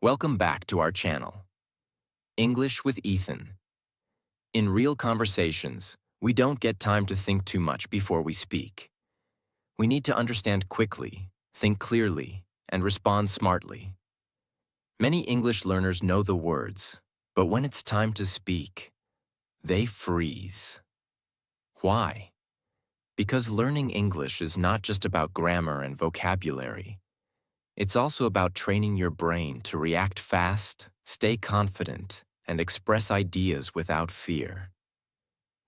Welcome back to our channel, English with Ethan. In real conversations, we don't get time to think too much before we speak. We need to understand quickly, think clearly, and respond smartly. Many English learners know the words, but when it's time to speak, they freeze. Why? Because learning English is not just about grammar and vocabulary. It's also about training your brain to react fast, stay confident, and express ideas without fear.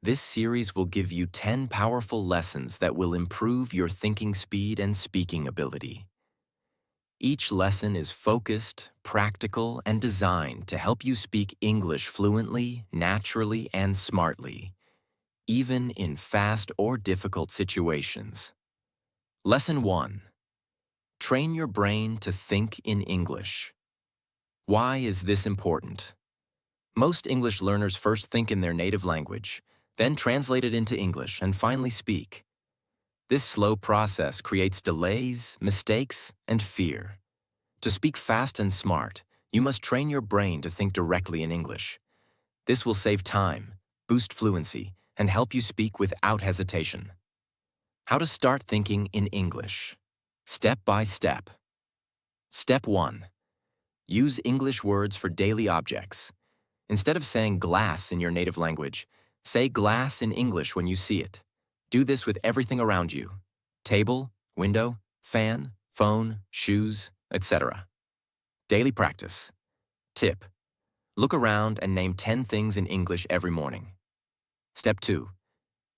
This series will give you 10 powerful lessons that will improve your thinking speed and speaking ability. Each lesson is focused, practical, and designed to help you speak English fluently, naturally, and smartly, even in fast or difficult situations. Lesson 1. Train your brain to think in English. Why is this important? Most English learners first think in their native language, then translate it into English, and finally speak. This slow process creates delays, mistakes, and fear. To speak fast and smart, you must train your brain to think directly in English. This will save time, boost fluency, and help you speak without hesitation. How to start thinking in English. Step by step. Step 1. Use English words for daily objects. Instead of saying glass in your native language, say glass in English when you see it. Do this with everything around you: table, window, fan, phone, shoes, etc. Daily practice. Tip: look around and name 10 things in English every morning. Step 2.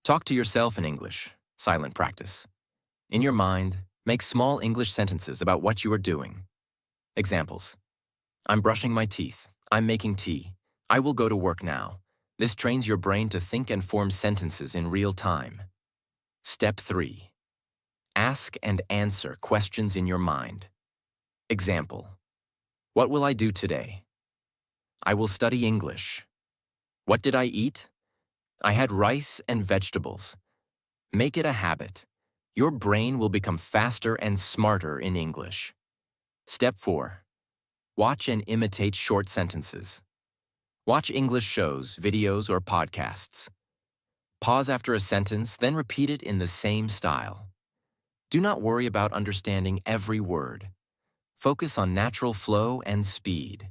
Talk to yourself in English. Silent practice. In your mind, make small English sentences about what you are doing. Examples: I'm brushing my teeth. I'm making tea. I will go to work now. This trains your brain to think and form sentences in real time. Step 3. Ask and answer questions in your mind. Example: what will I do today? I will study English. What did I eat? I had rice and vegetables. Make it a habit. Your brain will become faster and smarter in English. Step 4. Watch and imitate short sentences. Watch English shows, videos, or podcasts. Pause after a sentence, then repeat it in the same style. Do not worry about understanding every word. Focus on natural flow and speed.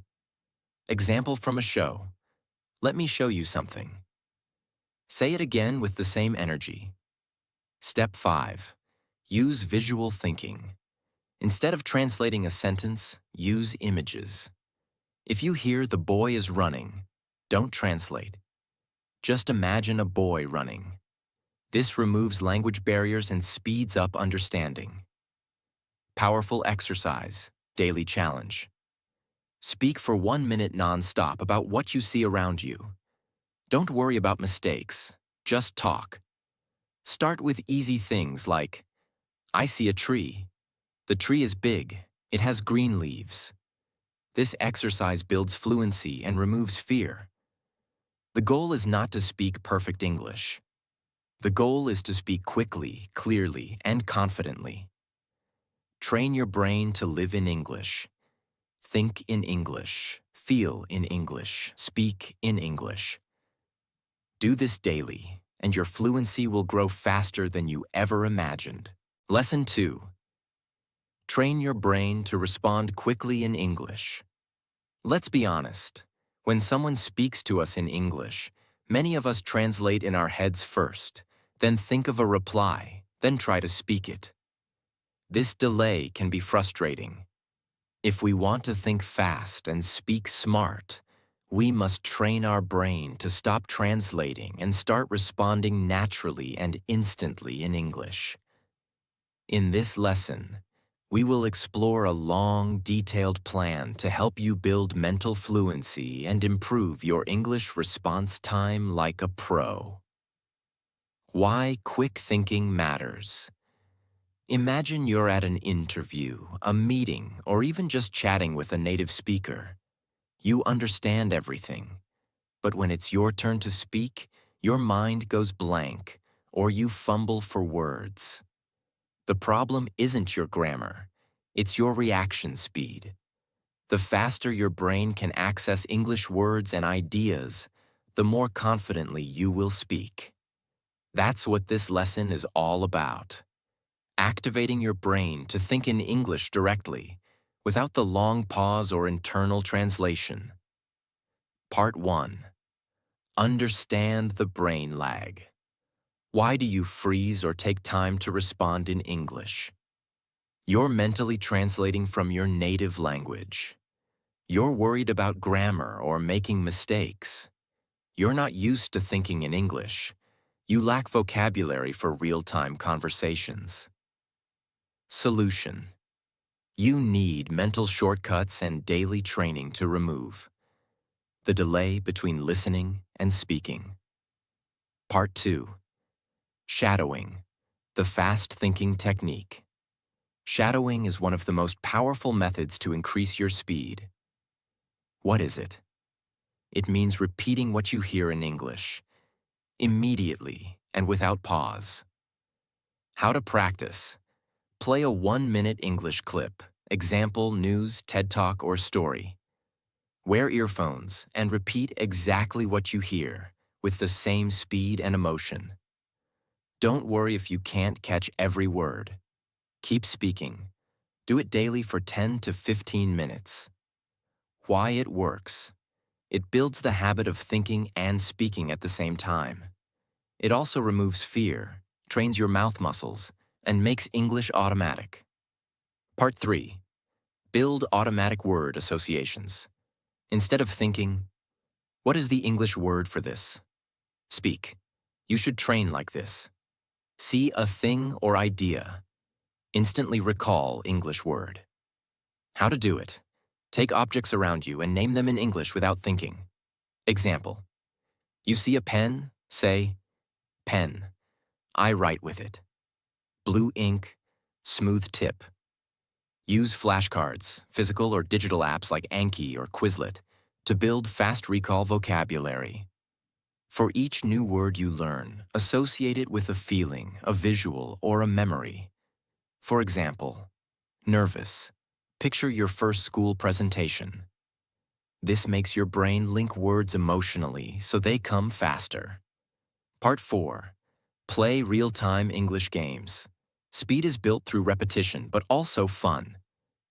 Example from a show: let me show you something. Say it again with the same energy. Step 5. Use visual thinking. Instead of translating a sentence, use images. If you hear "the boy is running," don't translate. Just imagine a boy running. This removes language barriers and speeds up understanding. Powerful exercise, daily challenge. Speak for 1 minute non-stop about what you see around you. Don't worry about mistakes, just talk. Start with easy things like, I see a tree. The tree is big. It has green leaves. This exercise builds fluency and removes fear. The goal is not to speak perfect English. The goal is to speak quickly, clearly, and confidently. Train your brain to live in English. Think in English, feel in English, speak in English. Do this daily, and your fluency will grow faster than you ever imagined. Lesson 2. Train your brain to respond quickly in English. Let's be honest. When someone speaks to us in English, many of us translate in our heads first, then think of a reply, then try to speak it. This delay can be frustrating. If we want to think fast and speak smart, we must train our brain to stop translating and start responding naturally and instantly in English. In this lesson, we will explore a long, detailed plan to help you build mental fluency and improve your English response time like a pro. Why quick thinking matters. Imagine you're at an interview, a meeting, or even just chatting with a native speaker. You understand everything, but when it's your turn to speak, your mind goes blank, or you fumble for words. The problem isn't your grammar, it's your reaction speed. The faster your brain can access English words and ideas, the more confidently you will speak. That's what this lesson is all about. Activating your brain to think in English directly, without the long pause or internal translation. Part 1. Understand the brain lag. Why do you freeze or take time to respond in English? You're mentally translating from your native language. You're worried about grammar or making mistakes. You're not used to thinking in English. You lack vocabulary for real-time conversations. Solution. You need mental shortcuts and daily training to remove the delay between listening and speaking. Part 2. Shadowing, the fast thinking technique. Shadowing is one of the most powerful methods to increase your speed. What is it? It means repeating what you hear in English, immediately and without pause. How to practice. Play a 1-minute English clip, example, news, TED Talk, or story. Wear earphones and repeat exactly what you hear, with the same speed and emotion. Don't worry if you can't catch every word. Keep speaking. Do it daily for 10 to 15 minutes. Why it works. It builds the habit of thinking and speaking at the same time. It also removes fear, trains your mouth muscles, and makes English automatic. Part 3. Build automatic word associations. Instead of thinking, what is the English word for this? Speak. You should train like this. See a thing or idea. Instantly recall English word. How to do it. Take objects around you and name them in English without thinking. Example. You see a pen? Say, pen. I write with it. Blue ink, smooth tip. Use flashcards, physical or digital apps like Anki or Quizlet, to build fast recall vocabulary. For each new word you learn, associate it with a feeling, a visual, or a memory. For example, nervous. Picture your first school presentation. This makes your brain link words emotionally so they come faster. Part 4. Play real-time English games. Speed is built through repetition, but also fun.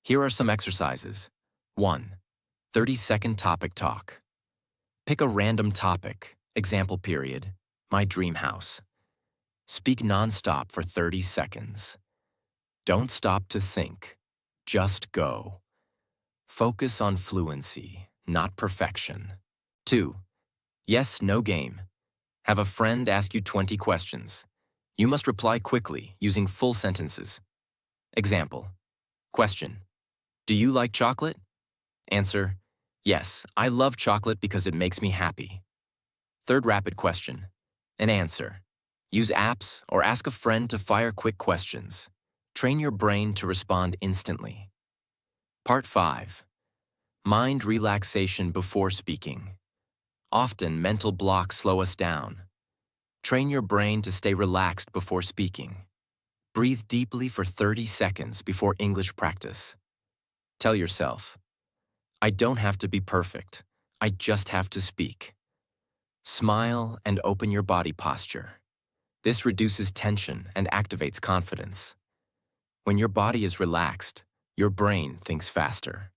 Here are some exercises. 1. 30-second topic talk. Pick a random topic, example period, my dream house. Speak non-stop for 30 seconds. Don't stop to think. Just go. Focus on fluency, not perfection. 2. Yes, no game. Have a friend ask you 20 questions. You must reply quickly, using full sentences. Example. Question. Do you like chocolate? Answer. Yes, I love chocolate because it makes me happy. Third rapid question. An answer. Use apps or ask a friend to fire quick questions. Train your brain to respond instantly. Part 5. Mind relaxation before speaking. Often, mental blocks slow us down. Train your brain to stay relaxed before speaking. Breathe deeply for 30 seconds before English practice. Tell yourself, I don't have to be perfect. I just have to speak. Smile and open your body posture. This reduces tension and activates confidence. When your body is relaxed, your brain thinks faster.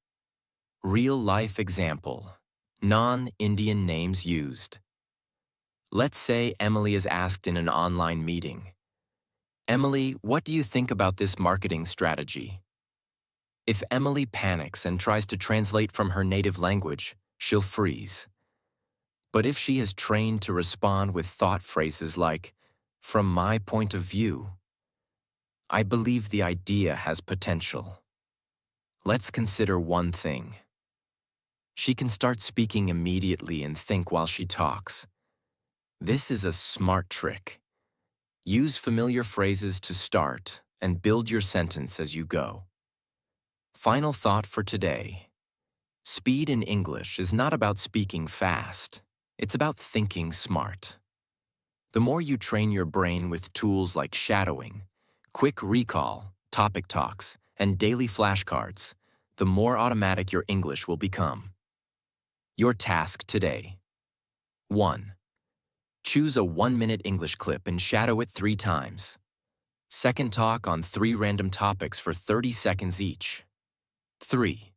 Real-life example. Non-Indian names used. Let's say Emily is asked in an online meeting, Emily, what do you think about this marketing strategy? If Emily panics and tries to translate from her native language, she'll freeze. But if she is trained to respond with thought phrases like, from my point of view, I believe the idea has potential. Let's consider one thing. She can start speaking immediately and think while she talks. This is a smart trick. Use familiar phrases to start and build your sentence as you go. Final thought for today. Speed in English is not about speaking fast. It's about thinking smart. The more you train your brain with tools like shadowing, quick recall, topic talks, and daily flashcards, the more automatic your English will become. Your task today. 1. Choose a 1-minute English clip and shadow it 3 times. Second, talk on 3 random topics for 30 seconds each. 3.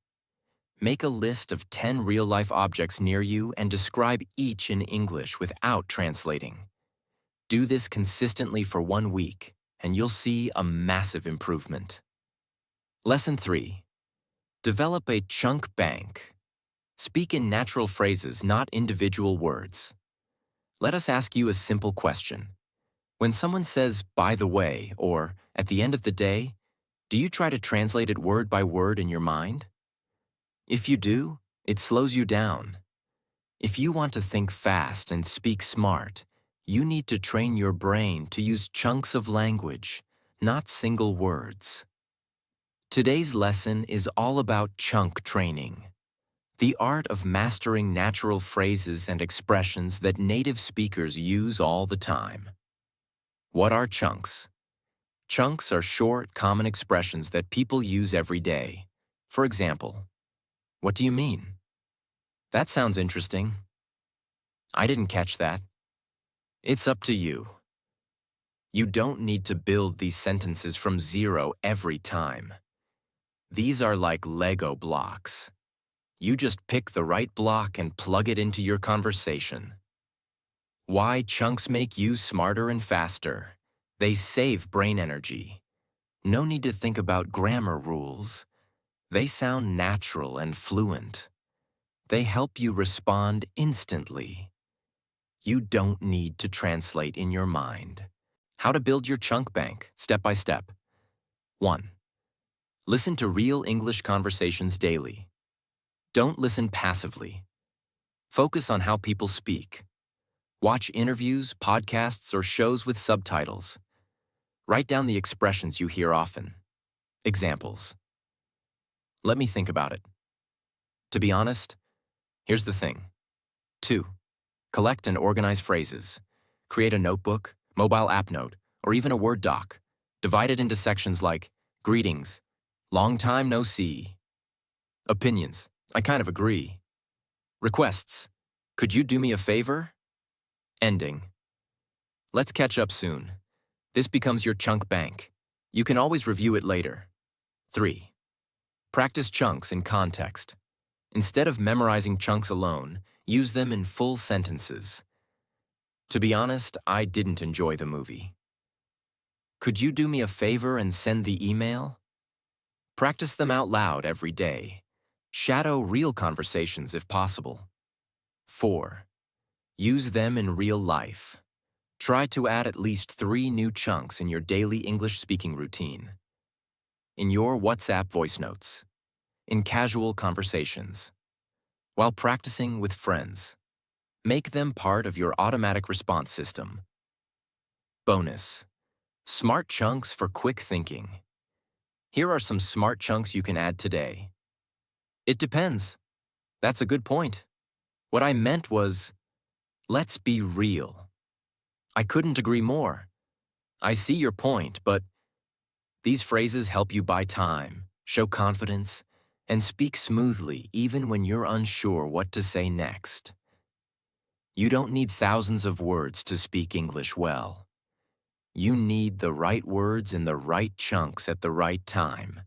Make a list of 10 real-life objects near you and describe each in English without translating. Do this consistently for 1 week, and you'll see a massive improvement. Lesson 3. Develop a chunk bank. Speak in natural phrases, not individual words. Let us ask you a simple question. When someone says, "by the way," or "at the end of the day," do you try to translate it word by word in your mind? If you do, it slows you down. If you want to think fast and speak smart, you need to train your brain to use chunks of language, not single words. Today's lesson is all about chunk training, the art of mastering natural phrases and expressions that native speakers use all the time. What are chunks? Chunks are short, common expressions that people use every day. For example, "What do you mean?" "That sounds interesting." "I didn't catch that." It's up to you. You don't need to build these sentences from zero every time. These are like Lego blocks. You just pick the right block and plug it into your conversation. Why chunks make you smarter and faster? They save brain energy. No need to think about grammar rules. They sound natural and fluent. They help you respond instantly. You don't need to translate in your mind. How to build your chunk bank, step by step. 1. Listen to real English conversations daily. Don't listen passively. Focus on how people speak. Watch interviews, podcasts, or shows with subtitles. Write down the expressions you hear often. Examples. "Let me think about it." "To be honest, here's the thing." 2. Collect and organize phrases. Create a notebook, mobile app note, or even a Word doc. Divide it into sections like greetings, long time no see. Opinions, I kind of agree. Requests, could you do me a favor? Ending, let's catch up soon. This becomes your chunk bank. You can always review it later. 3. Practice chunks in context. Instead of memorizing chunks alone, use them in full sentences. "To be honest, I didn't enjoy the movie." "Could you do me a favor and send the email?" Practice them out loud every day. Shadow real conversations if possible. 4. Use them in real life. Try to add at least 3 new chunks in your daily English speaking routine. In your WhatsApp voice notes. In casual conversations. While practicing with friends. Make them part of your automatic response system. Bonus. Smart chunks for quick thinking. Here are some smart chunks you can add today. "It depends." That's a good point. What I meant was, let's be real. I couldn't agree more. I see your point, but these phrases help you buy time, show confidence, and speak smoothly even when you're unsure what to say next. You don't need thousands of words to speak English well. You need the right words in the right chunks at the right time.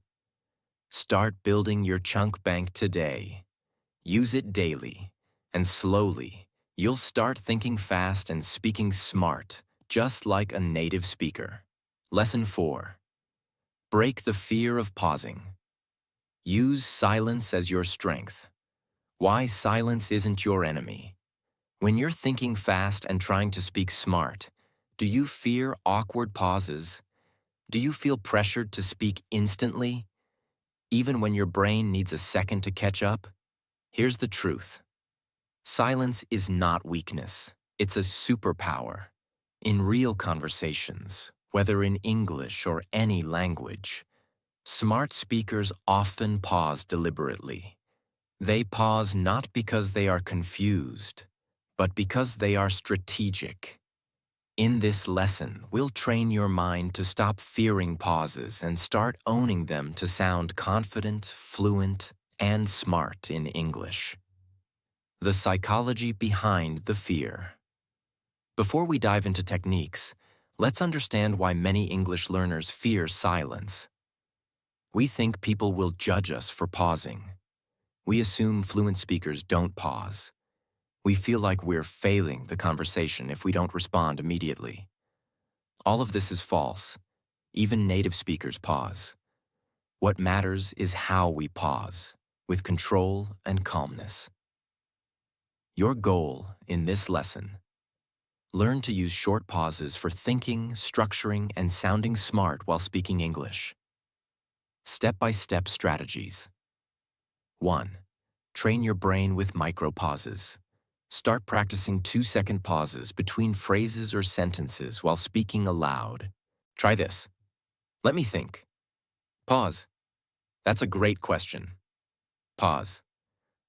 Start building your chunk bank today. Use it daily, and slowly, you'll start thinking fast and speaking smart, just like a native speaker. Lesson 4. Break the fear of pausing. Use silence as your strength. Why silence isn't your enemy. When you're thinking fast and trying to speak smart, do you fear awkward pauses? Do you feel pressured to speak instantly, even when your brain needs a second to catch up? Here's the truth. Silence is not weakness. It's a superpower. In real conversations, whether in English or any language, smart speakers often pause deliberately. They pause not because they are confused, but because they are strategic. In this lesson, we'll train your mind to stop fearing pauses and start owning them to sound confident, fluent, and smart in English. The psychology behind the fear. Before we dive into techniques, let's understand why many English learners fear silence. We think people will judge us for pausing. We assume fluent speakers don't pause. We feel like we're failing the conversation if we don't respond immediately. All of this is false. Even native speakers pause. What matters is how we pause, with control and calmness. Your goal in this lesson: learn to use short pauses for thinking, structuring, and sounding smart while speaking English. Step-by-step strategies. 1. Train your brain with micro-pauses. Start practicing 2-second pauses between phrases or sentences while speaking aloud. Try this. Let me think. Pause. That's a great question. Pause.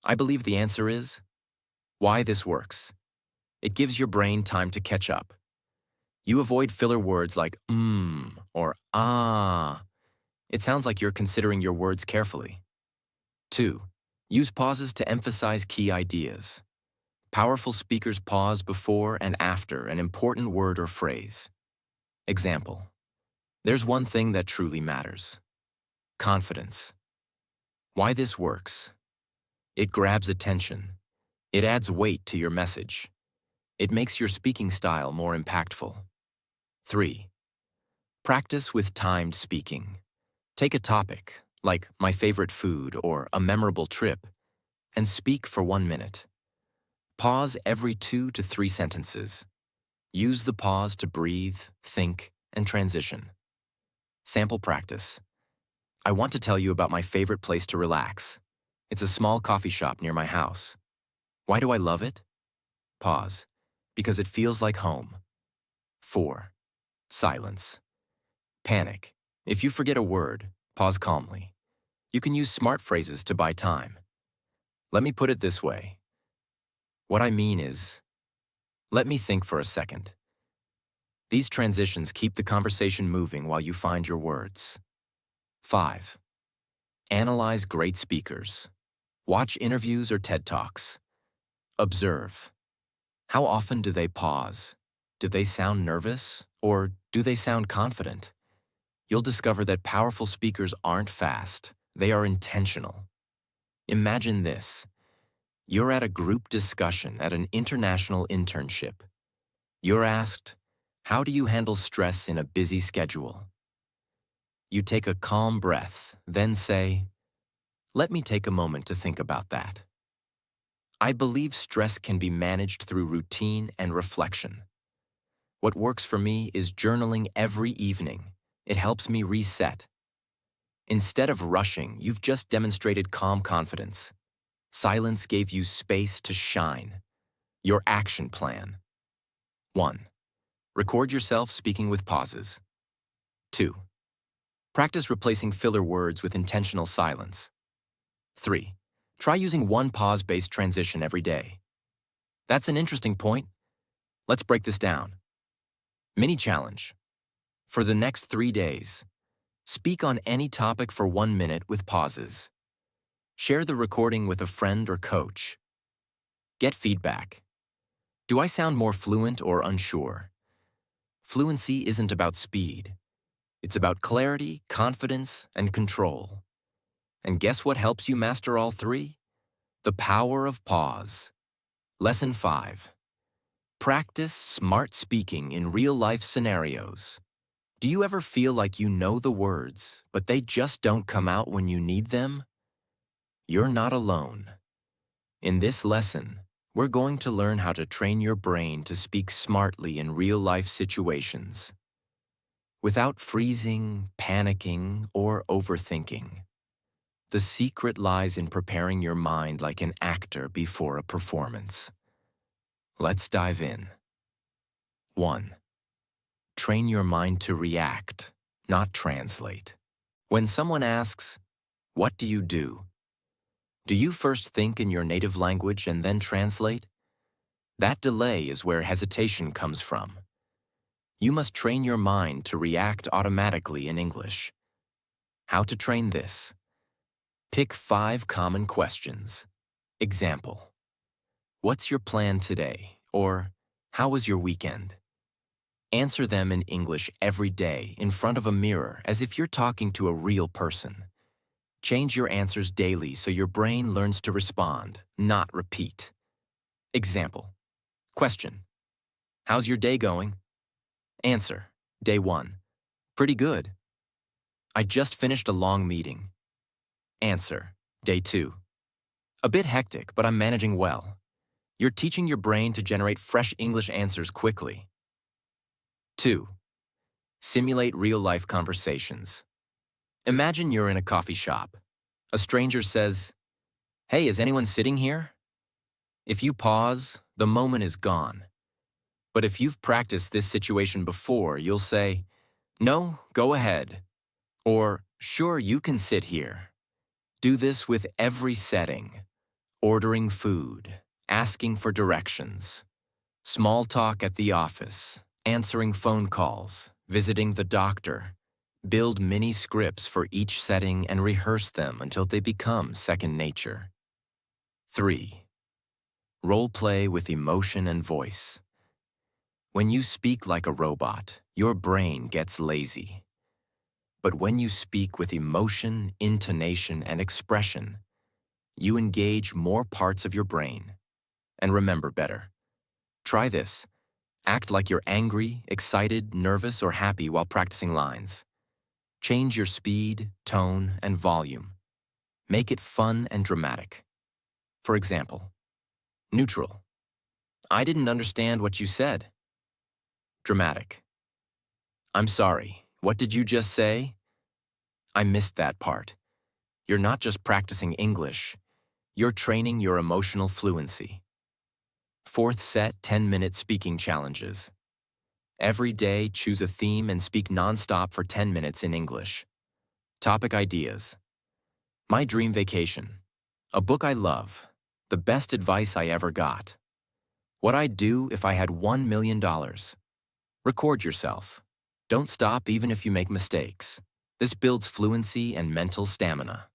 I believe the answer is why this works. It gives your brain time to catch up. You avoid filler words like or ah. It sounds like you're considering your words carefully. 2. Use pauses to emphasize key ideas. Powerful speakers pause before and after an important word or phrase. Example: there's one thing that truly matters. Confidence. Why this works. It grabs attention. It adds weight to your message. It makes your speaking style more impactful. 3. Practice with timed speaking. Take a topic, like my favorite food or a memorable trip, and speak for 1 minute. Pause every 2 to 3 sentences. Use the pause to breathe, think, and transition. Sample practice. I want to tell you about my favorite place to relax. It's a small coffee shop near my house. Why do I love it? Pause. Because it feels like home. 4. Silence. Panic. If you forget a word, pause calmly. You can use smart phrases to buy time. Let me put it this way. What I mean is, let me think for a second. These transitions keep the conversation moving while you find your words. 5. Analyze great speakers. Watch interviews or TED Talks. Observe. How often do they pause? Do they sound nervous, or do they sound confident? You'll discover that powerful speakers aren't fast. They are intentional. Imagine this. You're at a group discussion at an international internship. You're asked, how do you handle stress in a busy schedule? You take a calm breath, then say, let me take a moment to think about that. I believe stress can be managed through routine and reflection. What works for me is journaling every evening. It helps me reset. Instead of rushing, you've just demonstrated calm confidence. Silence gave you space to shine. Your action plan. 1. Record yourself speaking with pauses. 2. Practice replacing filler words with intentional silence. 3. Try using one pause-based transition every day. That's an interesting point. Let's break this down. Mini challenge. For the next 3 days, speak on any topic for 1 minute with pauses. Share the recording with a friend or coach. Get feedback. Do I sound more fluent or unsure? Fluency isn't about speed. It's about clarity, confidence, and control. And guess what helps you master all 3? The power of pause. Lesson 5. Practice smart speaking in real-life scenarios. Do you ever feel like you know the words, but they just don't come out when you need them? You're not alone. In this lesson, we're going to learn how to train your brain to speak smartly in real-life situations, without freezing, panicking, or overthinking. The secret lies in preparing your mind like an actor before a performance. Let's dive in. 1. Train your mind to react, not translate. When someone asks, "What do you do?" Do you first think in your native language and then translate? That delay is where hesitation comes from. You must train your mind to react automatically in English. How to train this? Pick 5 common questions. Example: what's your plan today? Or, how was your weekend? Answer them in English every day in front of a mirror as if you're talking to a real person. Change your answers daily so your brain learns to respond, not repeat. Example: question: how's your day going? Answer: day 1. Pretty good. I just finished a long meeting. Answer: day 2. A bit hectic, but I'm managing well. You're teaching your brain to generate fresh English answers quickly. 2. Simulate real-life conversations. Imagine you're in a coffee shop. A stranger says, "Hey, is anyone sitting here?" If you pause, the moment is gone. But if you've practiced this situation before, you'll say, "No, go ahead." Or, "Sure, you can sit here." Do this with every setting: ordering food, asking for directions, small talk at the office, answering phone calls, visiting the doctor. Build mini scripts for each setting and rehearse them until they become second nature. 3. Role play with emotion and voice. When you speak like a robot, your brain gets lazy. But when you speak with emotion, intonation, and expression, you engage more parts of your brain and remember better. Try this. Act like you're angry, excited, nervous, or happy while practicing lines. Change your speed, tone, and volume. Make it fun and dramatic. For example, neutral: I didn't understand what you said. Dramatic: I'm sorry, what did you just say? I missed that part. You're not just practicing English, you're training your emotional fluency. 4th set 10-minute speaking challenges. Every day, choose a theme and speak nonstop for 10 minutes in English. Topic ideas: my dream vacation, a book I love, the best advice I ever got, what I'd do if I had $1 million. Record yourself. Don't stop even if you make mistakes. This builds fluency and mental stamina.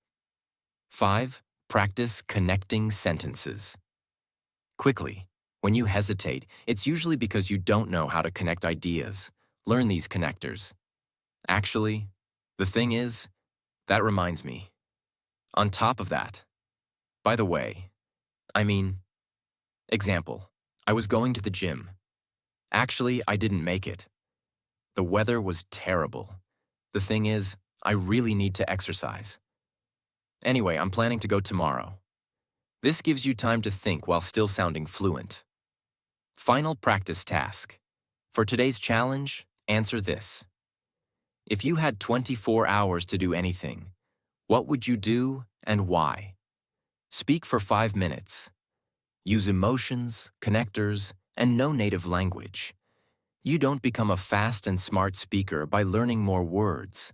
5. Practice connecting sentences. Quickly. When you hesitate, it's usually because you don't know how to connect ideas. Learn these connectors. Actually, the thing is, that reminds me. On top of that, by the way, example, I was going to the gym. Actually, I didn't make it. The weather was terrible. The thing is, I really need to exercise. Anyway, I'm planning to go tomorrow. This gives you time to think while still sounding fluent. Final practice task. For today's challenge, answer this. If you had 24 hours to do anything, what would you do and why? Speak for 5 minutes. Use emotions, connectors, and no native language. You don't become a fast and smart speaker by learning more words.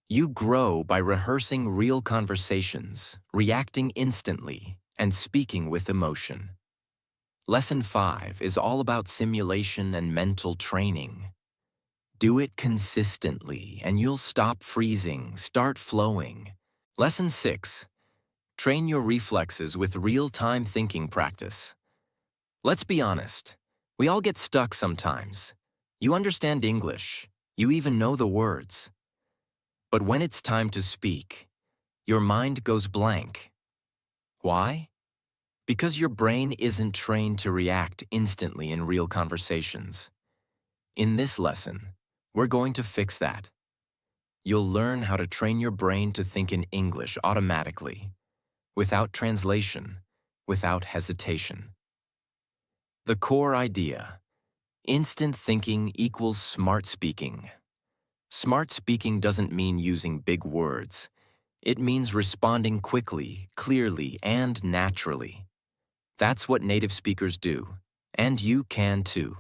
You grow by rehearsing real conversations, reacting instantly, and speaking with emotion. Lesson 5 is all about simulation and mental training. Do it consistently, and you'll stop freezing, start flowing. Lesson 6. Train your reflexes with real-time thinking practice. Let's be honest. We all get stuck sometimes. You understand English. You even know the words. But when it's time to speak, your mind goes blank. Why? Because your brain isn't trained to react instantly in real conversations. In this lesson, we're going to fix that. You'll learn how to train your brain to think in English automatically, without translation, without hesitation. The core idea: instant thinking equals smart speaking. Smart speaking doesn't mean using big words. It means responding quickly, clearly, and naturally. That's what native speakers do, and you can too.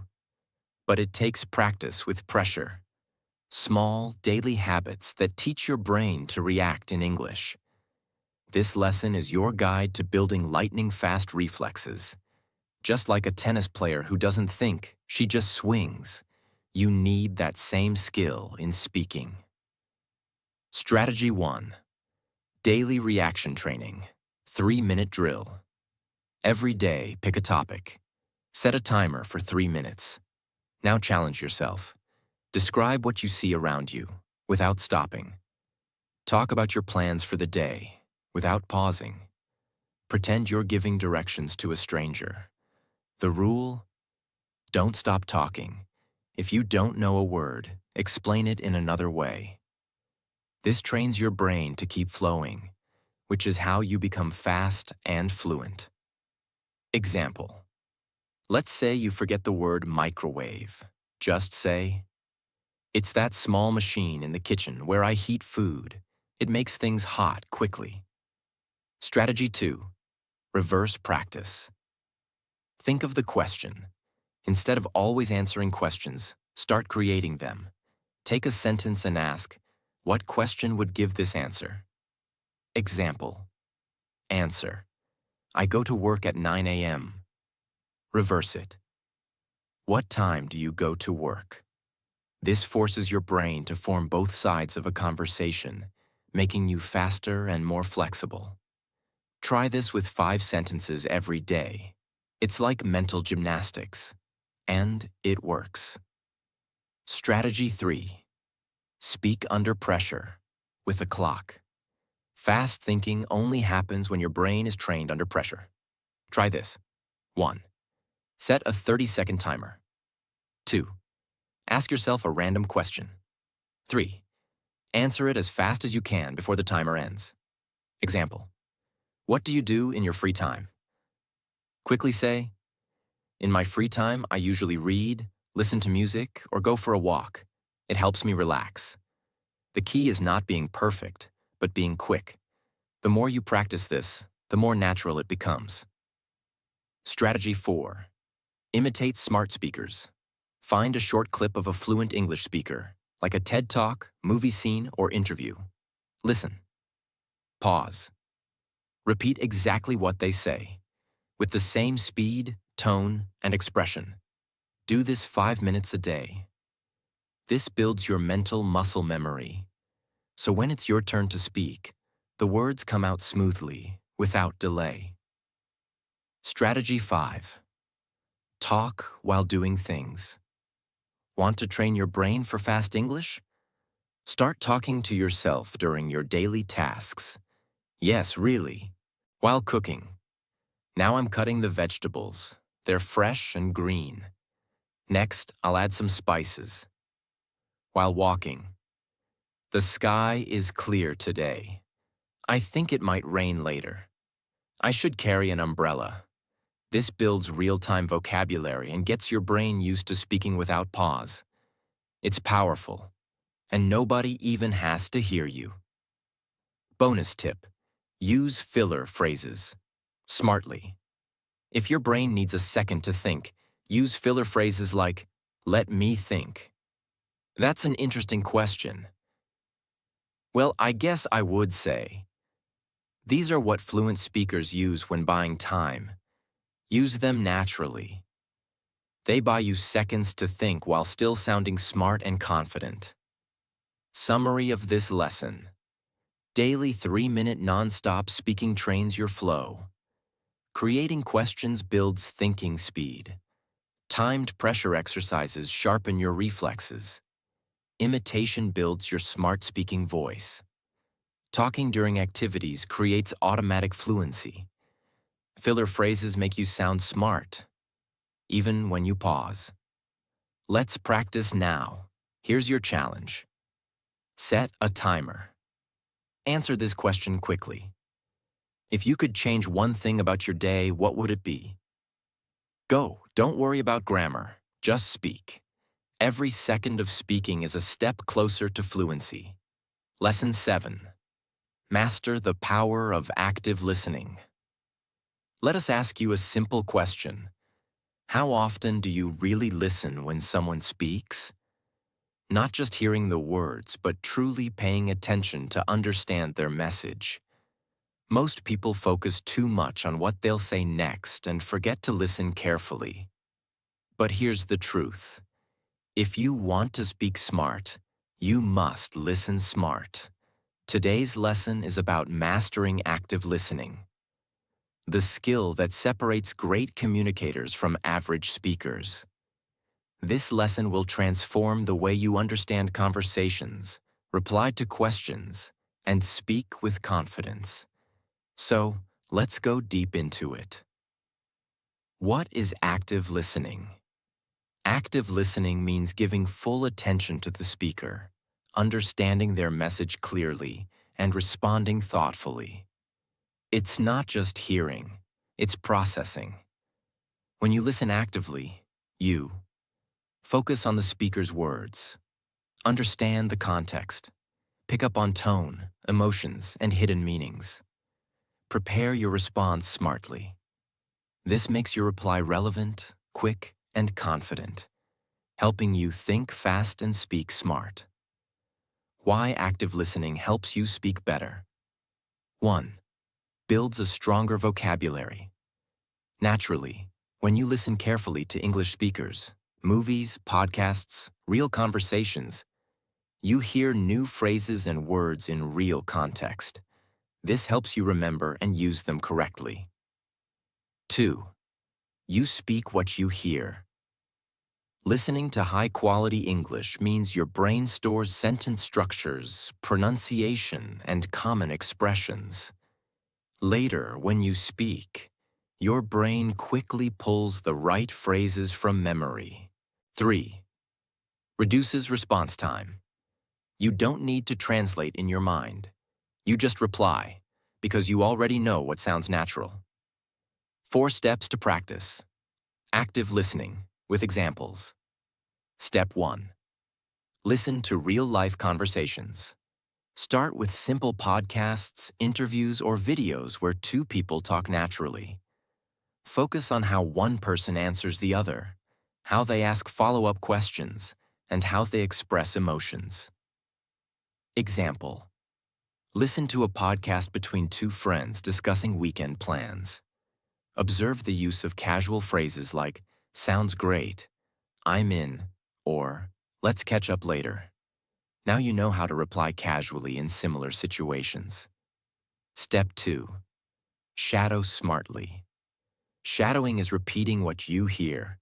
But it takes practice with pressure. Small, daily habits that teach your brain to react in English. This lesson is your guide to building lightning-fast reflexes. Just like a tennis player who doesn't think, she just swings. You need that same skill in speaking. Strategy 1. Daily reaction training. 3-minute drill. Every day, pick a topic. Set a timer for 3 minutes. Now challenge yourself. Describe what you see around you without stopping. Talk about your plans for the day without pausing. Pretend you're giving directions to a stranger. The rule: don't stop talking. If you don't know a word, explain it in another way. This trains your brain to keep flowing, which is how you become fast and fluent. Example: let's say you forget the word microwave. Just say, "It's that small machine in the kitchen where I heat food. It makes things hot quickly." Strategy 2. Reverse practice. Think of the question. Instead of always answering questions, start creating them. Take a sentence and ask, what question would give this answer? Example: answer: I go to work at 9 a.m. Reverse it: what time do you go to work? This forces your brain to form both sides of a conversation, making you faster and more flexible. Try this with 5 sentences every day. It's like mental gymnastics, and it works. Strategy 3. Speak under pressure with a clock. Fast thinking only happens when your brain is trained under pressure. Try this. 1. Set a 30-second timer. 2. Ask yourself a random question. 3. Answer it as fast as you can before the timer ends. Example: what do you do in your free time? Quickly say, in my free time, I usually read, listen to music, or go for a walk. It helps me relax. The key is not being perfect, but being quick. The more you practice this, the more natural it becomes. Strategy 4. Imitate smart speakers. Find a short clip of a fluent English speaker, like a TED Talk, movie scene, or interview. Listen. Pause. Repeat exactly what they say, with the same speed, tone, and expression. Do this 5 minutes a day. This builds your mental muscle memory, so when it's your turn to speak, the words come out smoothly, without delay. Strategy 5. Talk while doing things. Want to train your brain for fast English? Start talking to yourself during your daily tasks. Yes, really. While cooking. Now I'm cutting the vegetables. They're fresh and green. Next, I'll add some spices. While walking. The sky is clear today. I think it might rain later. I should carry an umbrella. This builds real-time vocabulary and gets your brain used to speaking without pause. It's powerful, and nobody even has to hear you. Bonus tip: use filler phrases smartly. If your brain needs a second to think, use filler phrases like, "Let me think." That's an interesting question. Well, I guess I would say, these are what fluent speakers use when buying time. Use them naturally. They buy you seconds to think while still sounding smart and confident. Summary of this lesson: daily 3-minute non-stop speaking trains your flow. Creating questions builds thinking speed. Timed pressure exercises sharpen your reflexes. Imitation builds your smart speaking voice. Talking during activities creates automatic fluency. Filler phrases make you sound smart, even when you pause. Let's practice now. Here's your challenge. Set a timer. Answer this question quickly. If you could change one thing about your day, what would it be? Go, don't worry about grammar, just speak. Every second of speaking is a step closer to fluency. Lesson 7. Master the power of active listening. Let us ask you a simple question. How often do you really listen when someone speaks? Not just hearing the words, but truly paying attention to understand their message. Most people focus too much on what they'll say next and forget to listen carefully. But here's the truth. If you want to speak smart, you must listen smart. Today's lesson is about mastering active listening, the skill that separates great communicators from average speakers. This lesson will transform the way you understand conversations, reply to questions, and speak with confidence. So, let's go deep into it. What is active listening? Active listening means giving full attention to the speaker, understanding their message clearly, and responding thoughtfully. It's not just hearing, it's processing. When you listen actively, you focus on the speaker's words, understand the context, pick up on tone, emotions, and hidden meanings. Prepare your response smartly. This makes your reply relevant, quick, and confident, helping you think fast and speak smart. Why active listening helps you speak better. 1. Builds a stronger vocabulary. Naturally, when you listen carefully to English speakers, movies, podcasts, real conversations, you hear new phrases and words in real context. This helps you remember and use them correctly. 2. You speak what you hear. Listening to high-quality English means your brain stores sentence structures, pronunciation, and common expressions. Later, when you speak, your brain quickly pulls the right phrases from memory. 3. Reduces response time. You don't need to translate in your mind. You just reply, because you already know what sounds natural. 4 steps to practice. Active listening, with examples. Step 1. Listen to real-life conversations. Start with simple podcasts, interviews, or videos where 2 people talk naturally. Focus on how one person answers the other, how they ask follow-up questions, and how they express emotions. Example. Listen to a podcast between 2 friends discussing weekend plans. Observe the use of casual phrases like, "Sounds great," "I'm in," or "Let's catch up later." Now you know how to reply casually in similar situations. Step 2. Shadow smartly. Shadowing is repeating what you hear,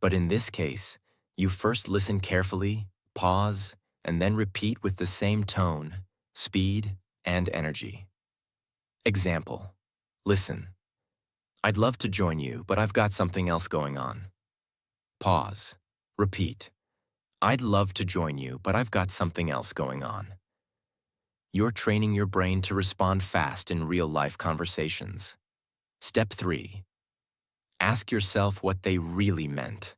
but in this case, you first listen carefully, pause, and then repeat with the same tone, speed, and energy. Example. Listen. I'd love to join you, but I've got something else going on. Pause. Repeat. I'd love to join you, but I've got something else going on. You're training your brain to respond fast in real-life conversations. Step 3. Ask yourself what they really meant.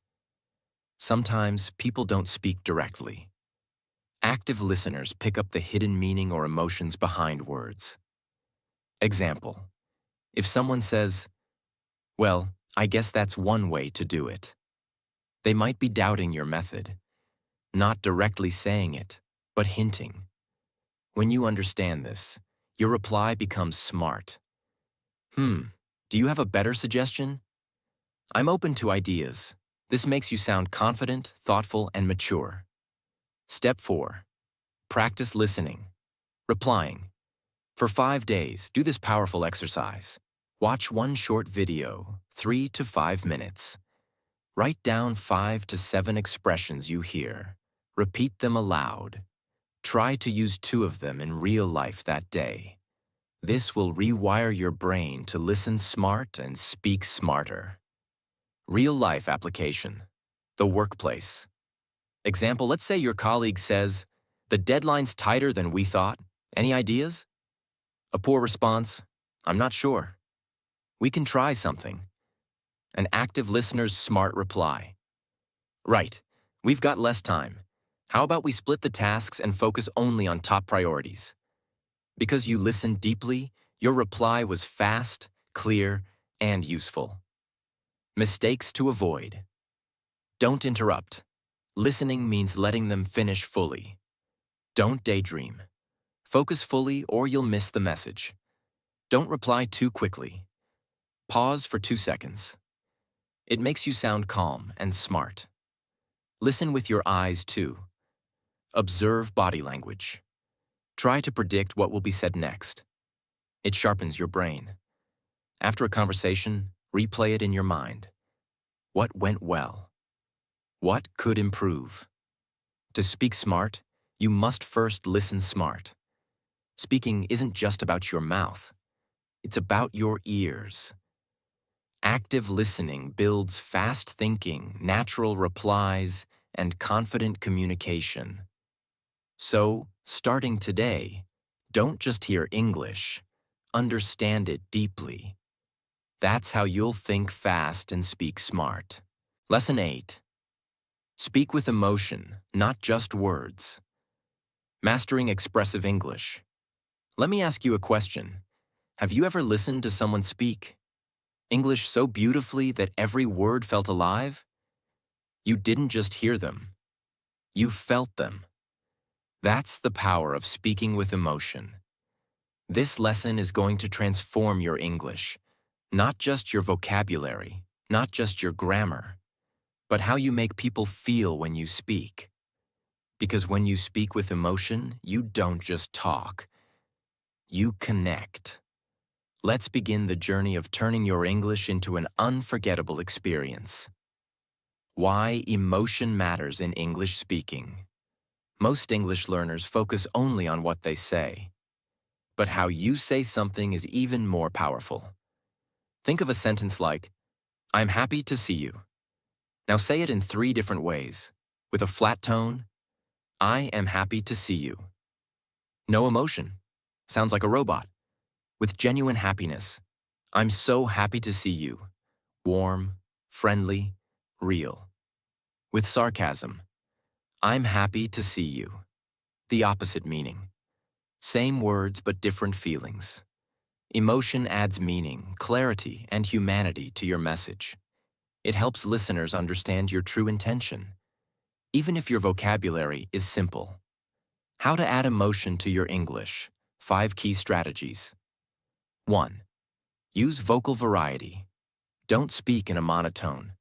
Sometimes people don't speak directly. Active listeners pick up the hidden meaning or emotions behind words. Example. If someone says, "Well, I guess that's one way to do it," they might be doubting your method, not directly saying it, but hinting. When you understand this, your reply becomes smart. Do you have a better suggestion? I'm open to ideas. This makes you sound confident, thoughtful, and mature. Step 4. Practice listening. Replying. For 5 days, do this powerful exercise. Watch one short video, 3 to 5 minutes. Write down 5 to 7 expressions you hear. Repeat them aloud. Try to use 2 of them in real life that day. This will rewire your brain to listen smart and speak smarter. Real-life application. The workplace. Example, let's say your colleague says, "The deadline's tighter than we thought. Any ideas?" A poor response, "I'm not sure." "We can try something." An active listener's smart reply. "Right, we've got less time. How about we split the tasks and focus only on top priorities?" Because you listened deeply, your reply was fast, clear, and useful. Mistakes to avoid. Don't interrupt. Listening means letting them finish fully. Don't daydream. Focus fully or you'll miss the message. Don't reply too quickly. Pause for 2 seconds. It makes you sound calm and smart. Listen with your eyes too. Observe body language. Try to predict what will be said next. It sharpens your brain. After a conversation, replay it in your mind. What went well? What could improve? To speak smart, you must first listen smart. Speaking isn't just about your mouth. It's about your ears. Active listening builds fast thinking, natural replies, and confident communication. So, starting today, don't just hear English, understand it deeply. That's how you'll think fast and speak smart. Lesson 8. Speak with emotion, not just words. Mastering expressive English. Let me ask you a question. Have you ever listened to someone speak English so beautifully that every word felt alive? You didn't just hear them. You felt them. That's the power of speaking with emotion. This lesson is going to transform your English, not just your vocabulary, not just your grammar, but how you make people feel when you speak. Because when you speak with emotion, you don't just talk. You connect. Let's begin the journey of turning your English into an unforgettable experience. Why emotion matters in English speaking. Most English learners focus only on what they say. But how you say something is even more powerful. Think of a sentence like, "I'm happy to see you." Now say it in 3 different ways. With a flat tone, "I am happy to see you." No emotion. Sounds like a robot. With genuine happiness, "I'm so happy to see you." Warm, friendly, real. With sarcasm, "I'm happy to see you." The opposite meaning. Same words but different feelings. Emotion adds meaning, clarity, and humanity to your message. It helps listeners understand your true intention, even if your vocabulary is simple. How to add emotion to your English. 5 key strategies. 1. Use vocal variety. Don't speak in a monotone.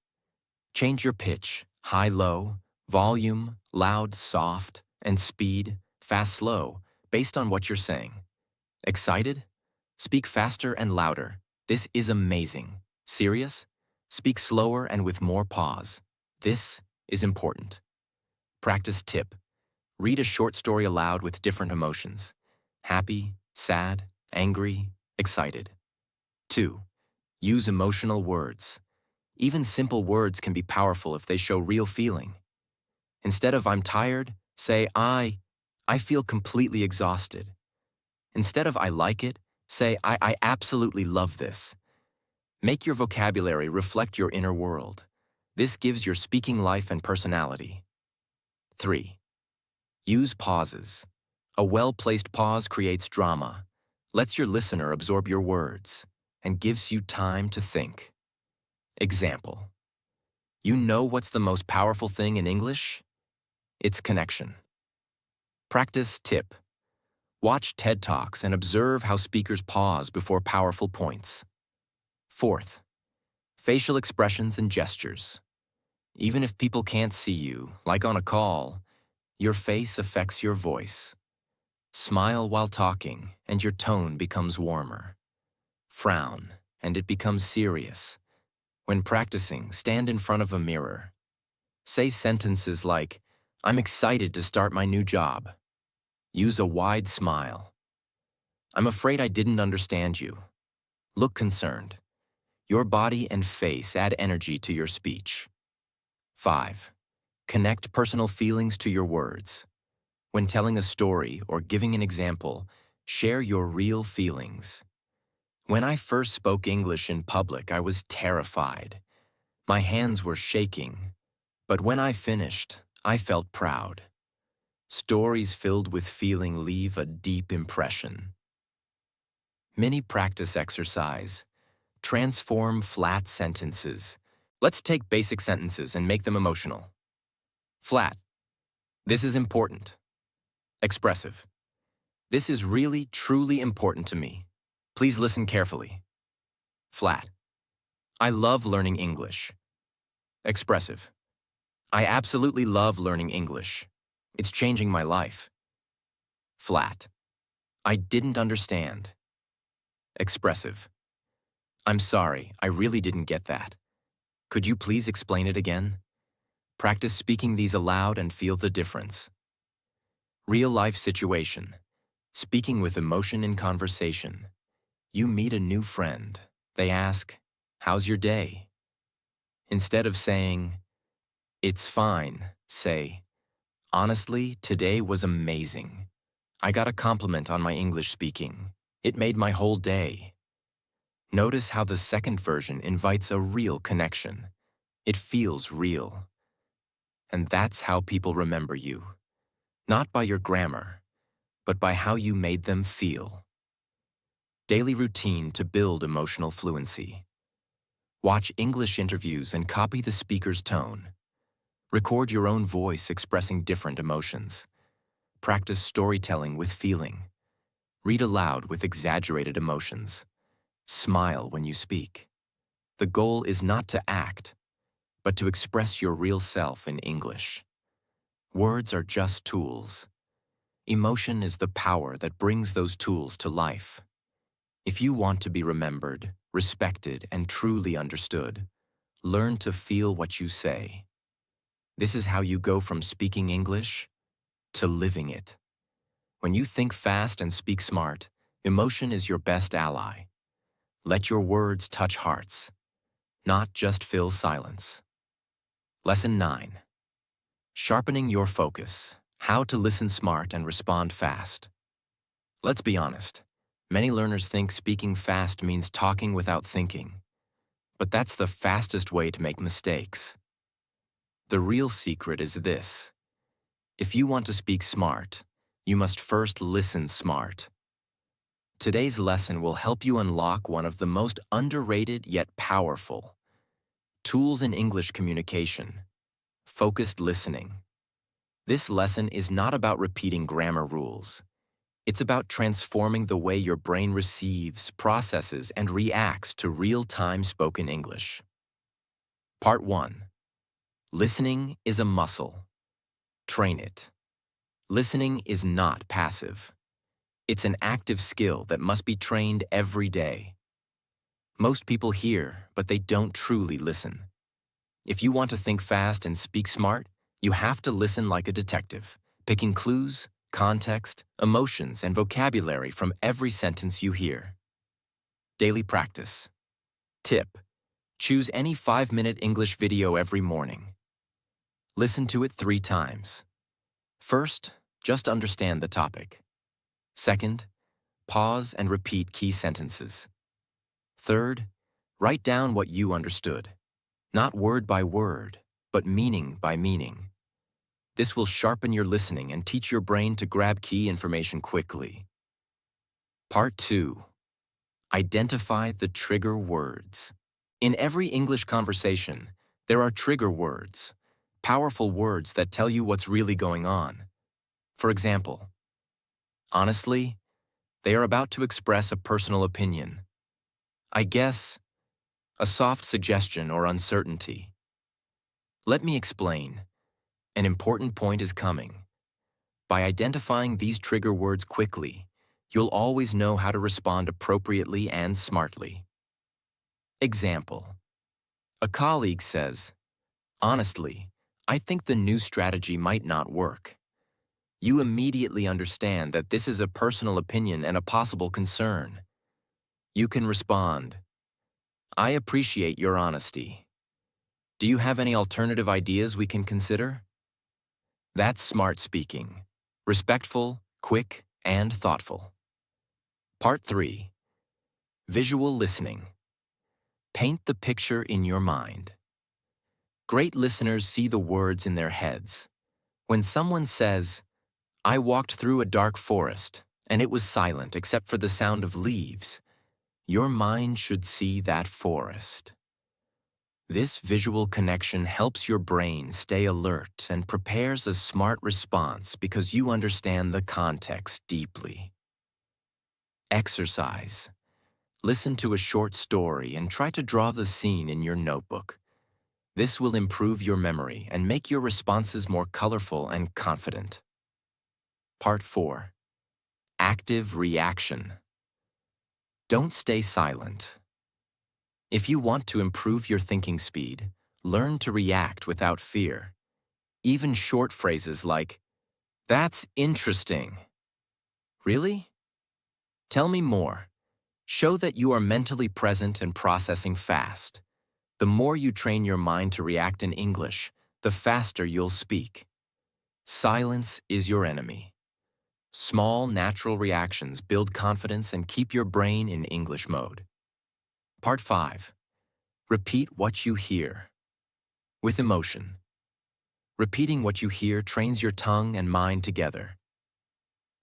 Change your pitch, high-low, volume, loud-soft, and speed, fast-slow, based on what you're saying. Excited? Speak faster and louder. This is amazing. Serious? Speak slower and with more pause. This is important. Practice tip. Read a short story aloud with different emotions. Happy, sad, angry, excited. 2. Use emotional words. Even simple words can be powerful if they show real feeling. Instead of "I'm tired," say I feel completely exhausted. Instead of "I like it," say I absolutely love this. Make your vocabulary reflect your inner world. This gives your speaking life and personality. 3. Use pauses. A well-placed pause creates drama, lets your listener absorb your words, and gives you time to think. Example. You know what's the most powerful thing in English? It's connection. Practice tip. Watch TED Talks and observe how speakers pause before powerful points. 4th, facial expressions and gestures. Even if people can't see you, like on a call, your face affects your voice. Smile while talking, and your tone becomes warmer. Frown, and it becomes serious. When practicing, stand in front of a mirror. Say sentences like, "I'm excited to start my new job." Use a wide smile. "I'm afraid I didn't understand you." Look concerned. Your body and face add energy to your speech. 5. Connect personal feelings to your words. When telling a story or giving an example, share your real feelings. When I first spoke English in public, I was terrified. My hands were shaking. But when I finished, I felt proud. Stories filled with feeling leave a deep impression. Mini practice exercise. Transform flat sentences. Let's take basic sentences and make them emotional. Flat. This is important. Expressive. This is really, truly important to me. Please listen carefully. Flat. I love learning English. Expressive. I absolutely love learning English. It's changing my life. Flat. I didn't understand. Expressive. I'm sorry, I really didn't get that. Could you please explain it again? Practice speaking these aloud and feel the difference. Real-life situation. Speaking with emotion in conversation. You meet a new friend. They ask, "How's your day?" Instead of saying, "It's fine," say, "Honestly, today was amazing. I got a compliment on my English speaking. It made my whole day." Notice how the second version invites a real connection. It feels real. And that's how people remember you. Not by your grammar, but by how you made them feel. Daily routine to build emotional fluency. Watch English interviews and copy the speaker's tone. Record your own voice expressing different emotions. Practice storytelling with feeling. Read aloud with exaggerated emotions. Smile when you speak. The goal is not to act, but to express your real self in English. Words are just tools. Emotion is the power that brings those tools to life. If you want to be remembered, respected, and truly understood, learn to feel what you say. This is how you go from speaking English to living it. When you think fast and speak smart, emotion is your best ally. Let your words touch hearts, not just fill silence. Lesson 9. Sharpening your focus. How to listen smart and respond fast. Let's be honest. Many learners think speaking fast means talking without thinking. But that's the fastest way to make mistakes. The real secret is this. If you want to speak smart, you must first listen smart. Today's lesson will help you unlock one of the most underrated yet powerful tools in English communication: focused listening. This lesson is not about repeating grammar rules. It's about transforming the way your brain receives, processes, and reacts to real-time spoken English. Part 1. Listening is a muscle. Train it. Listening is not passive. It's an active skill that must be trained every day. Most people hear, but they don't truly listen. If you want to think fast and speak smart, you have to listen like a detective, picking clues, context, emotions, and vocabulary from every sentence you hear. Daily practice. Tip: choose any 5-minute English video every morning. Listen to it 3 times. First, just understand the topic. Second, pause and repeat key sentences. Third, write down what you understood, not word by word, but meaning by meaning. This will sharpen your listening and teach your brain to grab key information quickly. Part 2. Identify the trigger words. In every English conversation, there are trigger words, powerful words that tell you what's really going on. For example, honestly, they are about to express a personal opinion. I guess, a soft suggestion or uncertainty. Let me explain. An important point is coming. By identifying these trigger words quickly, you'll always know how to respond appropriately and smartly. Example: a colleague says, "Honestly, I think the new strategy might not work." You immediately understand that this is a personal opinion and a possible concern. You can respond, "I appreciate your honesty. Do you have any alternative ideas we can consider?" That's smart speaking. Respectful, quick, and thoughtful. Part 3. Visual listening. Paint the picture in your mind. Great listeners see the words in their heads. When someone says, "I walked through a dark forest, and it was silent except for the sound of leaves," your mind should see that forest. This visual connection helps your brain stay alert and prepares a smart response because you understand the context deeply. Exercise. Listen to a short story and try to draw the scene in your notebook. This will improve your memory and make your responses more colorful and confident. Part 4. Active reaction. Don't stay silent. If you want to improve your thinking speed, learn to react without fear. Even short phrases like, "That's interesting." "Really? Tell me more." Show that you are mentally present and processing fast. The more you train your mind to react in English, the faster you'll speak. Silence is your enemy. Small, natural reactions build confidence and keep your brain in English mode. Part 5. Repeat what you hear. With emotion. Repeating what you hear trains your tongue and mind together.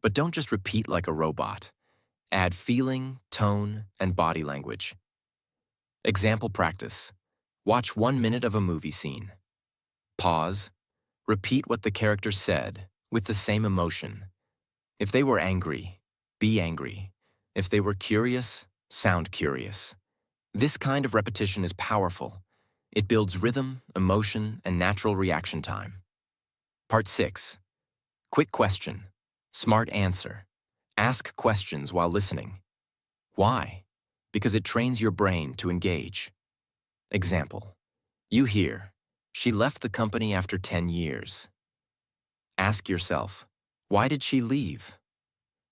But don't just repeat like a robot. Add feeling, tone, and body language. Example practice. Watch 1 minute of a movie scene. Pause. Repeat what the character said with the same emotion. If they were angry, be angry. If they were curious, sound curious. This kind of repetition is powerful. It builds rhythm, emotion, and natural reaction time. Part 6. Quick question. Smart answer. Ask questions while listening. Why? Because it trains your brain to engage. Example. You hear, "She left the company after 10 years." Ask yourself, why did she leave?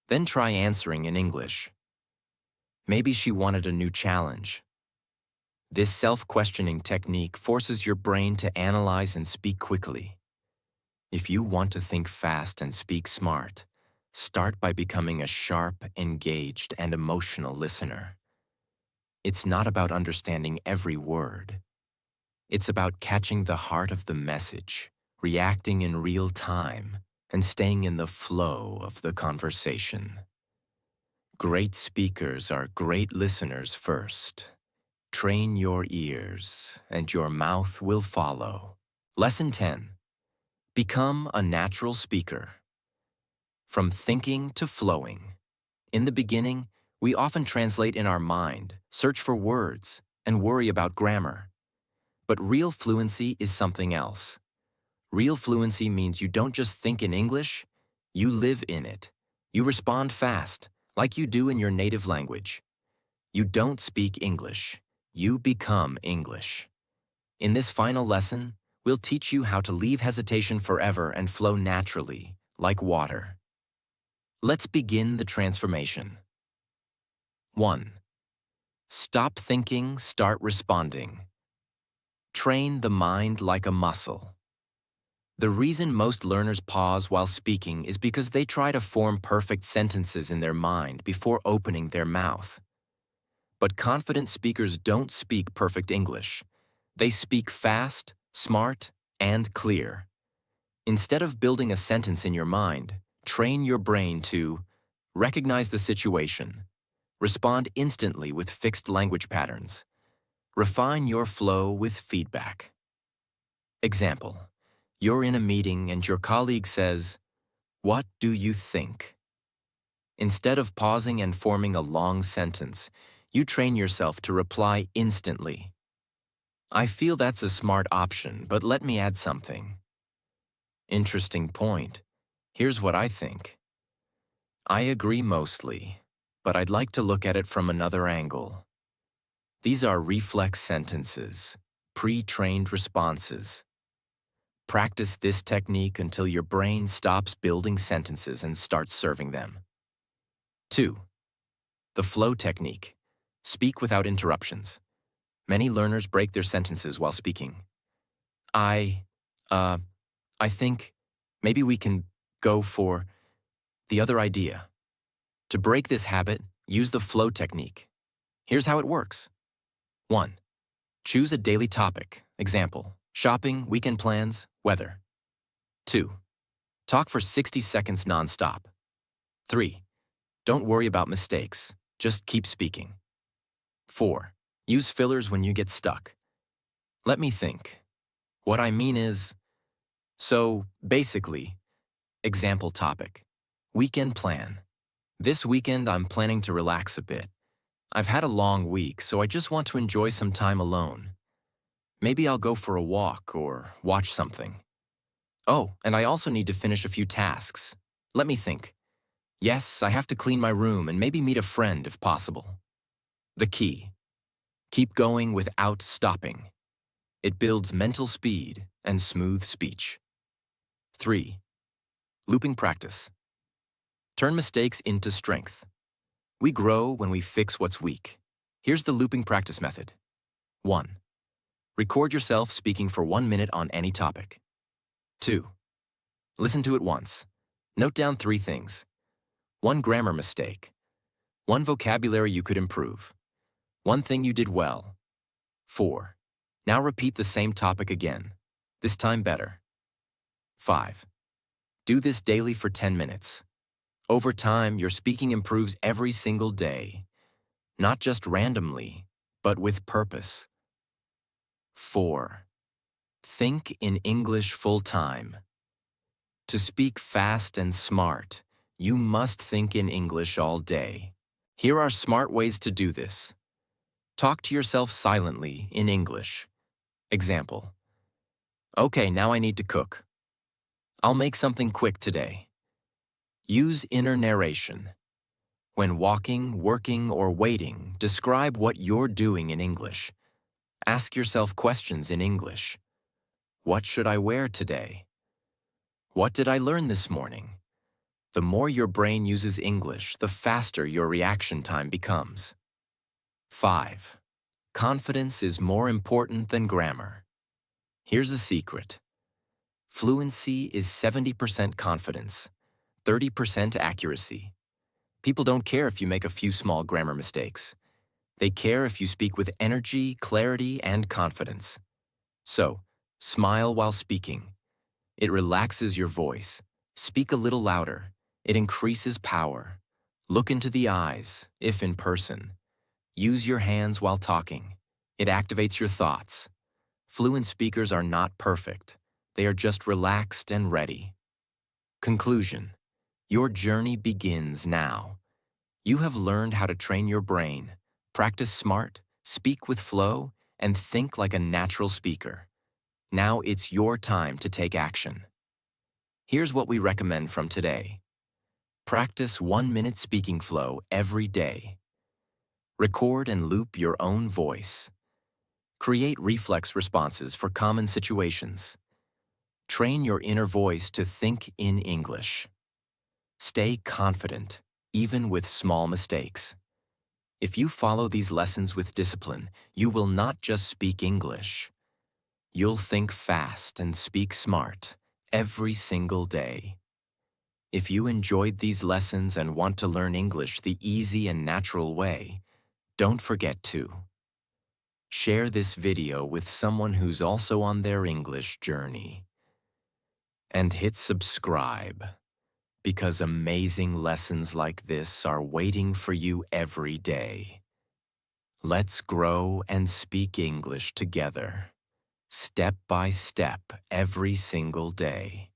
Then try answering in English. Maybe she wanted a new challenge. This self-questioning technique forces your brain to analyze and speak quickly. If you want to think fast and speak smart, start by becoming a sharp, engaged, and emotional listener. It's not about understanding every word. It's about catching the heart of the message, reacting in real time, and staying in the flow of the conversation. Great speakers are great listeners first. Train your ears, and your mouth will follow. Lesson 10. Become a natural speaker. From thinking to flowing. In the beginning, we often translate in our mind, search for words, and worry about grammar. But real fluency is something else. Real fluency means you don't just think in English, you live in it. You respond fast, like you do in your native language. You don't speak English, you become English. In this final lesson, we'll teach you how to leave hesitation forever and flow naturally, like water. Let's begin the transformation. 1. Stop thinking, start responding. Train the mind like a muscle. The reason most learners pause while speaking is because they try to form perfect sentences in their mind before opening their mouth. But confident speakers don't speak perfect English. They speak fast, smart, and clear. Instead of building a sentence in your mind, train your brain to recognize the situation, respond instantly with fixed language patterns, refine your flow with feedback. Example. You're in a meeting and your colleague says, "What do you think?" Instead of pausing and forming a long sentence, you train yourself to reply instantly. "I feel that's a smart option, but let me add something." "Interesting point. Here's what I think." "I agree mostly, but I'd like to look at it from another angle." These are reflex sentences, pre-trained responses. Practice this technique until your brain stops building sentences and starts serving them. 2. The flow technique. Speak without interruptions. Many learners break their sentences while speaking. I think, maybe we can go for the other idea. To break this habit, use the flow technique. Here's how it works. 1. Choose a daily topic. Example, shopping, weekend plans, weather. 2. Talk for 60 seconds nonstop. 3. Don't worry about mistakes. Just keep speaking. 4. Use fillers when you get stuck. Let me think. What I mean is, so basically, example topic, weekend plan. This weekend I'm planning to relax a bit. I've had a long week, so I just want to enjoy some time alone. Maybe I'll go for a walk or watch something. Oh, and I also need to finish a few tasks. Let me think. Yes, I have to clean my room and maybe meet a friend if possible. The key: keep going without stopping. It builds mental speed and smooth speech. 3. Looping practice. Turn mistakes into strength. We grow when we fix what's weak. Here's the looping practice method. 1. Record yourself speaking for 1 minute on any topic. 2. Listen to it once. Note down 3 things. 1 grammar mistake. 1 vocabulary you could improve. 1 thing you did well. 4. Now repeat the same topic again, this time better. 5. Do this daily for 10 minutes. Over time, your speaking improves every single day, not just randomly, but with purpose. 4. Think in English full-time. To speak fast and smart, you must think in English all day. Here are smart ways to do this. Talk to yourself silently in English. Example: okay, now I need to cook. I'll make something quick today. Use inner narration. When walking, working, or waiting, describe what you're doing in English. Ask yourself questions in English. What should I wear today? What did I learn this morning? The more your brain uses English, the faster your reaction time becomes. 5. Confidence is more important than grammar. Here's a secret. Fluency is 70% confidence, 30% accuracy. People don't care if you make a few small grammar mistakes. They care if you speak with energy, clarity, and confidence. So, smile while speaking. It relaxes your voice. Speak a little louder. It increases power. Look into the eyes, if in person. Use your hands while talking. It activates your thoughts. Fluent speakers are not perfect. They are just relaxed and ready. Conclusion: your journey begins now. You have learned how to train your brain, practice smart, speak with flow, and think like a natural speaker. Now it's your time to take action. Here's what we recommend from today. Practice 1-minute speaking flow every day. Record and loop your own voice. Create reflex responses for common situations. Train your inner voice to think in English. Stay confident, even with small mistakes. If you follow these lessons with discipline, you will not just speak English. You'll think fast and speak smart every single day. If you enjoyed these lessons and want to learn English the easy and natural way, don't forget to share this video with someone who's also on their English journey. And hit subscribe, because amazing lessons like this are waiting for you every day. Let's grow and speak English together, step by step, every single day.